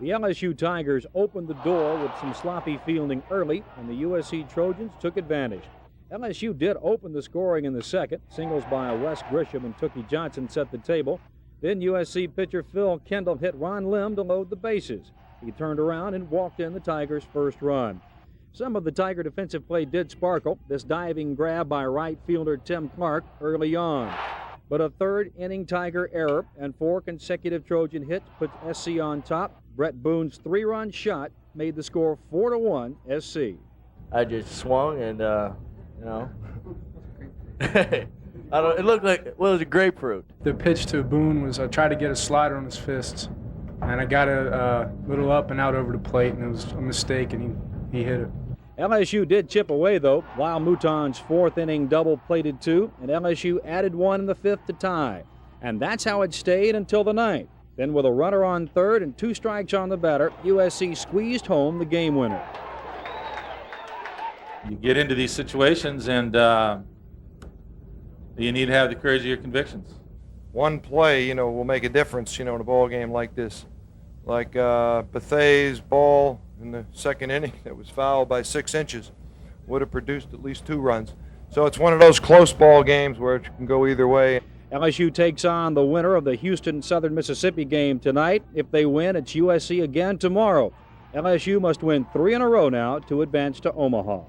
The LSU Tigers opened the door with some sloppy fielding early, and the USC Trojans took advantage. LSU did open the scoring in the second. Singles by Wes Grisham and Tookie Johnson set the table. Then USC pitcher Phil Kendall hit Ron Lim to load the bases. He turned around and walked in the Tigers' first run. Some of the Tiger defensive play did sparkle. This diving grab by right fielder Tim Clark early on. But a third-inning Tiger error and 4 consecutive Trojan hits put SC on top. Brett Boone's 3-run shot made the score 4-1 SC. I just swung and, it looked like, it was a grapefruit. The pitch to Boone was I tried to get a slider on his fists, and I got a little up and out over the plate, and it was a mistake, and he hit it. LSU did chip away, though. Lyle Mouton's 4th-inning double plated 2, and LSU added 1 in the 5th to tie. And that's how it stayed until the 9th. Then with a runner on third and 2 strikes on the batter, USC squeezed home the game winner. You get into these situations and you need to have the courage of your convictions. One play, will make a difference, in a ball game like this. Like Bethay's ball in the second inning that was fouled by 6 inches would have produced at least 2 runs. So it's one of those close ball games where it can go either way. LSU takes on the winner of the Houston-Southern Mississippi game tonight. If they win, it's USC again tomorrow. LSU must win 3 in a row now to advance to Omaha.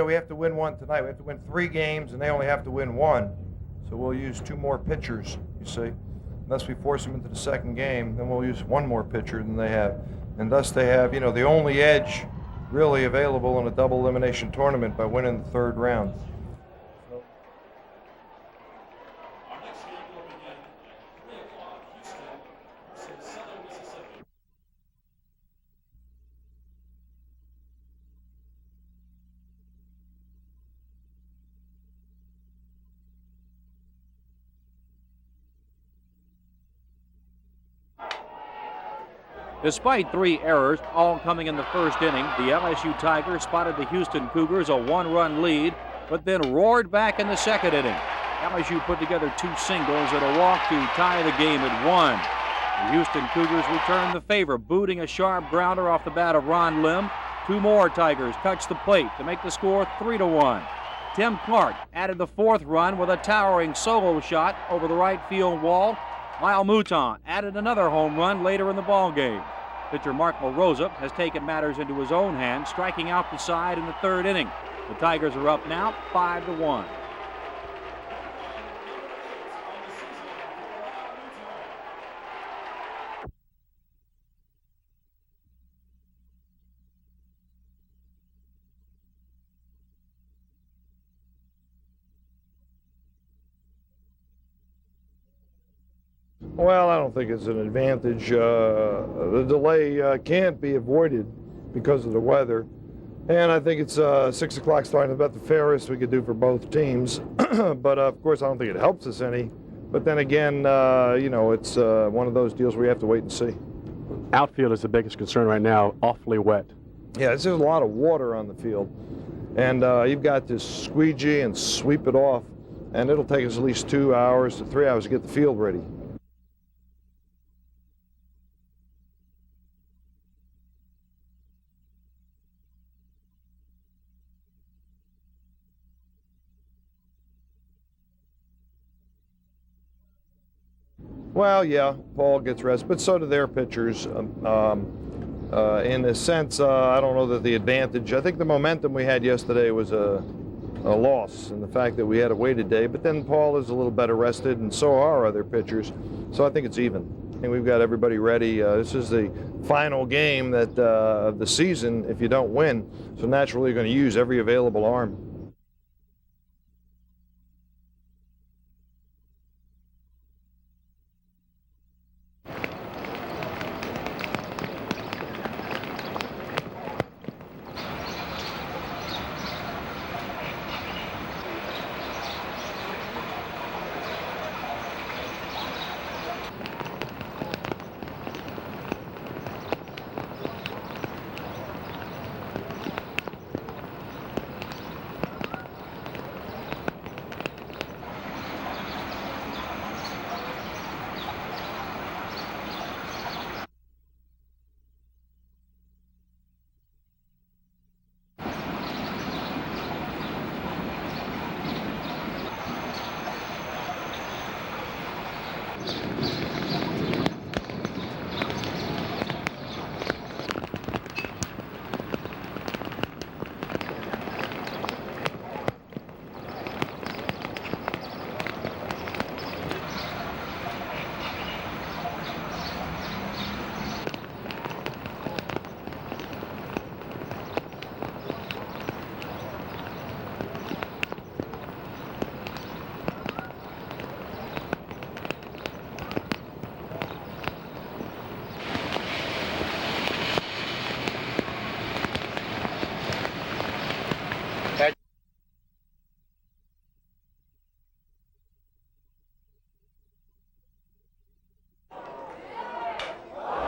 We have to win 1 tonight. We have to win 3 games, and they only have to win 1. So we'll use 2 more pitchers, you see. Unless we force them into the second game, then we'll use 1 more pitcher than they have. And thus they have, the only edge really available in a double elimination tournament by winning the 3rd round. Despite 3 errors, all coming in the first inning, the LSU Tigers spotted the Houston Cougars a 1-run lead, but then roared back in the second inning. LSU put together 2 singles and a walk to tie the game at 1. The Houston Cougars returned the favor, booting a sharp grounder off the bat of Ron Lim. 2 more Tigers touched the plate to make the score 3-1. Tim Clark added the 4th run with a towering solo shot over the right field wall. Lyle Mouton added another home run later in the ballgame. Pitcher Mark LaRosa has taken matters into his own hands, striking out the side in the 3rd inning. The Tigers are up now 5-1. Well, I don't think it's an advantage. The delay can't be avoided because of the weather. And I think it's 6 o'clock starting about the fairest we could do for both teams. But, of course, I don't think it helps us any. But then again, it's one of those deals where you have to wait and see. Outfield is the biggest concern right now, awfully wet. Yeah, there's a lot of water on the field. And you've got to squeegee and sweep it off. And it'll take us at least 2 hours to 3 hours to get the field ready. Well, yeah, Paul gets rest, but so do their pitchers. In a sense, I don't know that the advantage. I think the momentum we had yesterday was a loss in the fact that we had a waited day, but then Paul is a little better rested, and so are other pitchers. So I think it's even. I think we've got everybody ready. This is the final game that of the season if you don't win, so naturally you're going to use every available arm.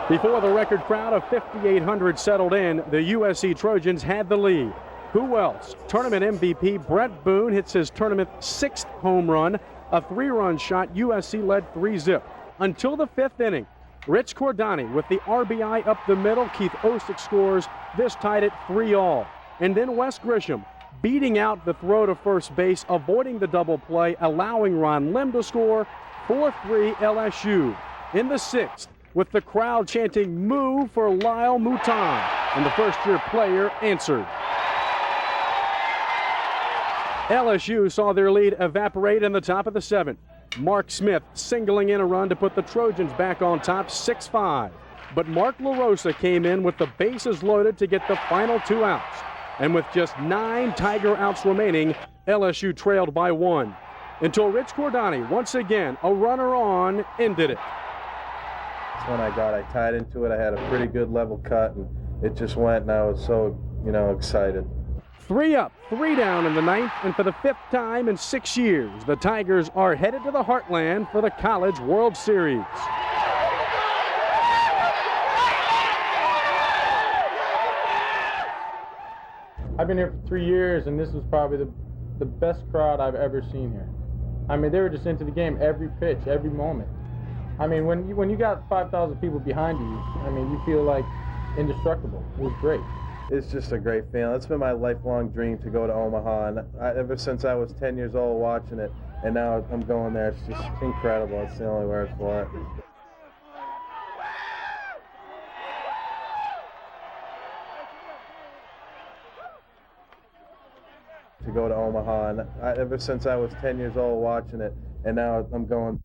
Before the record crowd of 5,800 settled in, the USC Trojans had the lead. Who else? Tournament MVP Brett Boone hits his tournament 6th home run, a 3-run shot. USC led 3-zip until the 5th inning. Rich Cordani with the RBI up the middle. Keith Osick scores. This tied it 3-all. And then Wes Grisham beating out the throw to first base, avoiding the double play, allowing Ron Lim to score. 4-3 LSU. In the 6th, with the crowd chanting "Moo" for Lyle Mouton, and the first-year player answered. LSU saw their lead evaporate in the top of the 7th. Mark Smith singling in a run to put the Trojans back on top 6-5. But Mark LaRosa came in with the bases loaded to get the final 2 outs. And with just 9 Tiger outs remaining, LSU trailed by 1. Until Rich Cordani, once again, a runner on, ended it. When I tied into it, I had a pretty good level cut, and it just went, and I was so, excited. 3 up, 3 down in the 9th, and for the 5th time in 6 years, the Tigers are headed to the Heartland for the College World Series. I've been here for 3 years, and this was probably the best crowd I've ever seen here. I mean, they were just into the game every pitch, every moment. I mean, when you got 5,000 people behind you, I mean, you feel like indestructible. It was great. It's just a great feeling. It's been my lifelong dream to go to Omaha, and ever since I was 10 years old watching it, and now I'm going there. It's just incredible. It's the only word for it. To go to Omaha, and ever since I was 10 years old watching it, and now I'm going.